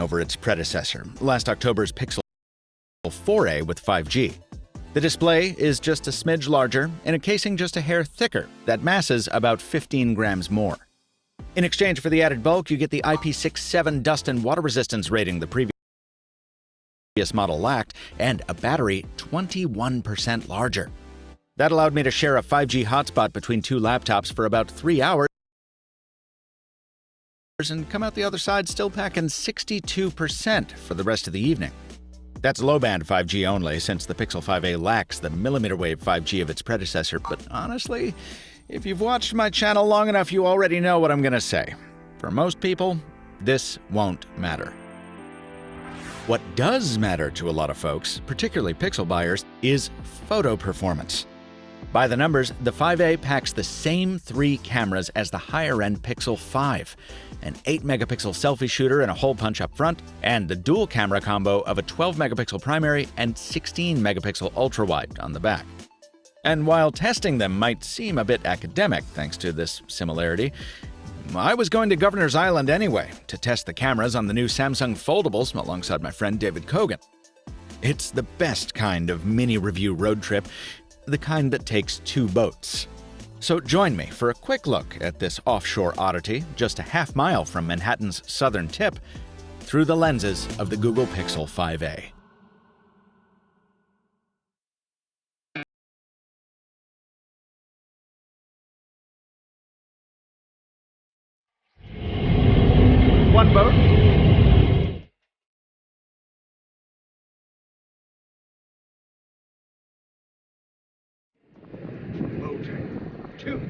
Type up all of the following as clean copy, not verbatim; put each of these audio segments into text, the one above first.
over its predecessor, last October's Pixel 4a with 5G. The display is just a smidge larger and a casing just a hair thicker that masses about 15 grams more. In exchange for the added bulk, you get the IP67 dust and water resistance rating the previous model lacked, and a battery 21% larger. That allowed me to share a 5G hotspot between two laptops for about 3 hours and come out the other side still packing 62% for the rest of the evening. That's low-band 5G only, since the Pixel 5a lacks the millimeter wave 5G of its predecessor, but honestly, if you've watched my channel long enough, you already know what I'm gonna say. For most people, this won't matter. What does matter to a lot of folks, particularly Pixel buyers, is photo performance. By the numbers, the 5a packs the same 3 cameras as the higher-end Pixel 5, an 8-megapixel selfie shooter and a hole punch up front, and the dual camera combo of a 12-megapixel primary and 16-megapixel ultra-wide on the back. And while testing them might seem a bit academic thanks to this similarity, I was going to Governor's Island anyway to test the cameras on the new Samsung foldables alongside my friend David Kogan. It's the best kind of mini-review road trip, the kind that takes 2 boats. So join me for a quick look at this offshore oddity just a half-mile from Manhattan's southern tip through the lenses of the Google Pixel 5a. One boat. Boat 2.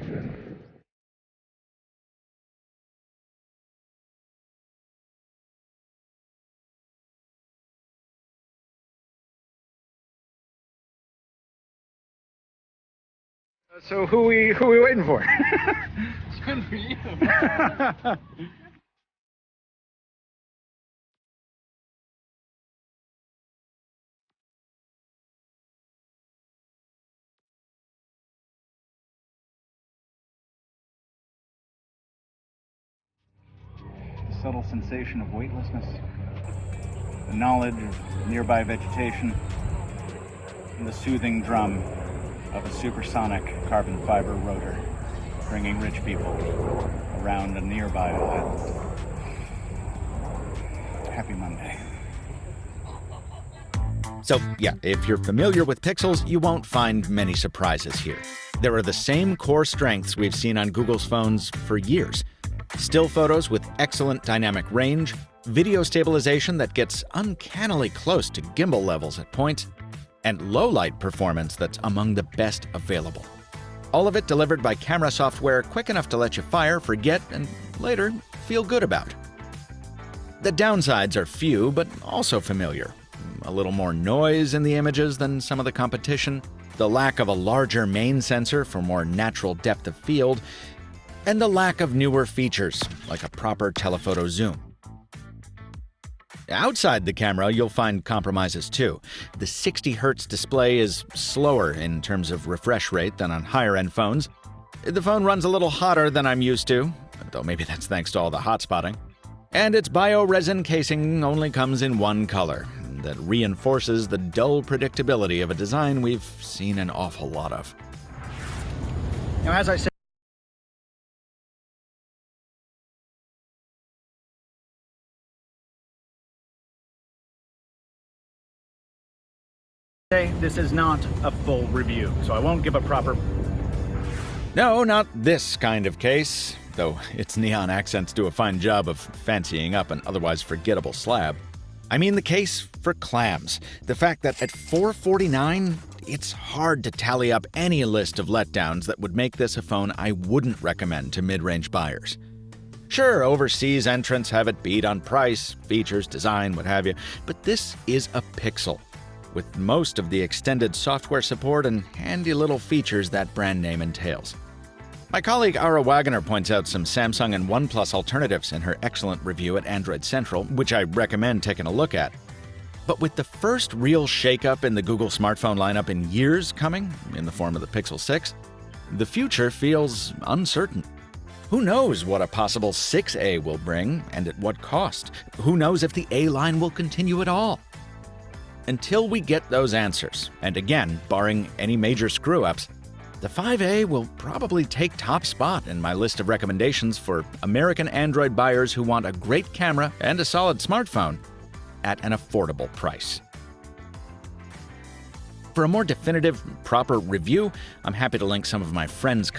So who we waiting for? It's good for you. The subtle sensation of weightlessness, the knowledge of nearby vegetation, and the soothing drum of a supersonic carbon fiber rotor, bringing rich people around a nearby island. Happy Monday. So yeah, if you're familiar with Pixels, you won't find many surprises here. There are the same core strengths we've seen on Google's phones for years. Still photos with excellent dynamic range, video stabilization that gets uncannily close to gimbal levels at points, and low-light performance that's among the best available. All of it delivered by camera software quick enough to let you fire, forget, and later feel good about. The downsides are few, but also familiar. A little more noise in the images than some of the competition, the lack of a larger main sensor for more natural depth of field, and the lack of newer features, like a proper telephoto zoom. Outside the camera, you'll find compromises too. The 60Hz display is slower in terms of refresh rate than on higher-end phones. The phone runs a little hotter than I'm used to, though maybe that's thanks to all the hot spotting. And its bio-resin casing only comes in one color. That reinforces the dull predictability of a design we've seen an awful lot of. Now, as I said, this is not a full review, so I won't give a proper... No, not this kind of case, though its neon accents do a fine job of fancying up an otherwise forgettable slab. I mean the case for clams. The fact that at $449, it's hard to tally up any list of letdowns that would make this a phone I wouldn't recommend to mid-range buyers. Sure, overseas entrants have it beat on price, features, design, what have you, but this is a Pixel, with most of the extended software support and handy little features that brand name entails. My colleague Ara Wagner points out some Samsung and OnePlus alternatives in her excellent review at Android Central, which I recommend taking a look at. But with the first real shakeup in the Google smartphone lineup in years coming, in the form of the Pixel 6, the future feels uncertain. Who knows what a possible 6A will bring and at what cost? Who knows if the A line will continue at all? Until we get those answers, and again, barring any major screw-ups, the 5A will probably take top spot in my list of recommendations for American Android buyers who want a great camera and a solid smartphone at an affordable price. For a more definitive, proper review, I'm happy to link some of my friends'